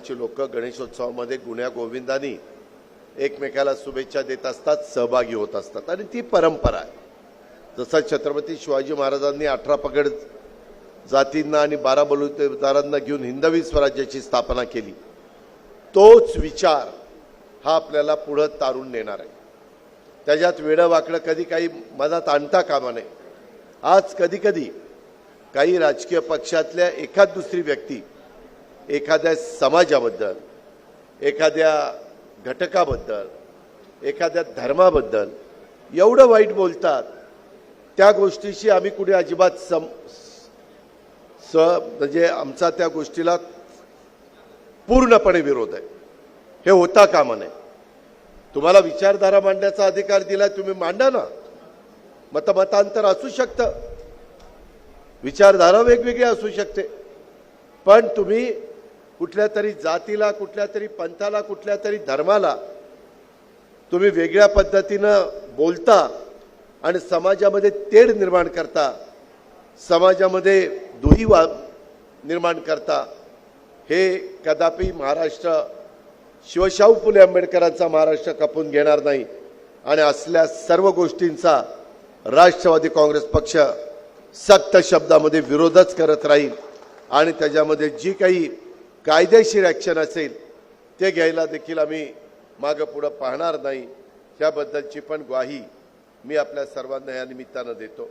समाजाची लोक गणेशोत्सवामध्ये गुण्या गोविंदानी एकमेकाला शुभेच्छा देत असतात, सहभागी होत असतात आणि ती परंपरा आहे. जसा छत्रपती शिवाजी महाराजांनी 18 पगड जातींना आणि 12 बलुतेदारांना घेऊन हिंदवी स्वराज्याची स्थापना केली, तोच विचार हा आपल्याला पुढे तारून नेणार आहे. त्याच्यात वेडं वाकडं कधी काही मनात आणता कामा नये. आज कधी कधी काही राजकीय पक्षातल्या एखाद दुसरी व्यक्ती एखाद्या समाजाबद्दल, एखाद्या घटकाबद्दल, एखाद्या धर्माबद्दल एवढं वाईट बोलतात, त्या गोष्टीशी आम्ही कुठे अजिबात म्हणजे आमचा त्या गोष्टीला पूर्णपणे विरोध आहे. हे होता कामा नये. तुम्हाला विचारधारा मांडण्याचा अधिकार दिलाय, तुम्ही मांडा ना. मतमतांतर असू शकतं, विचारधारा वेगवेगळी असू शकते, पण तुम्ही कुठल्या तरी जातीला, कुठल्या तरी पंथाला, कुठल्या तरी धर्माला तुम्ही वेगळ्या पद्धतीनं बोलता आणि समाजामध्ये तेढ निर्माण करता, समाजामध्ये दुही निर्माण करता. हे कदापि महाराष्ट्र शिवशाहू फुले आंबेडकरांचा महाराष्ट्र कापून घेणार नाही आणि असल्या सर्व गोष्टींचा राष्ट्रवादी काँग्रेस पक्ष सक्त शब्दामध्ये विरोधच करत राहील आणि त्याच्यामध्ये जी काही कायदेशीर ॲक्शन असेल ते घ्यायला देखील आम्ही मागं पुढं पाहणार नाही. त्याबद्दलची पण ग्वाही मी आपल्या सर्वांना या निमित्तानं देतो.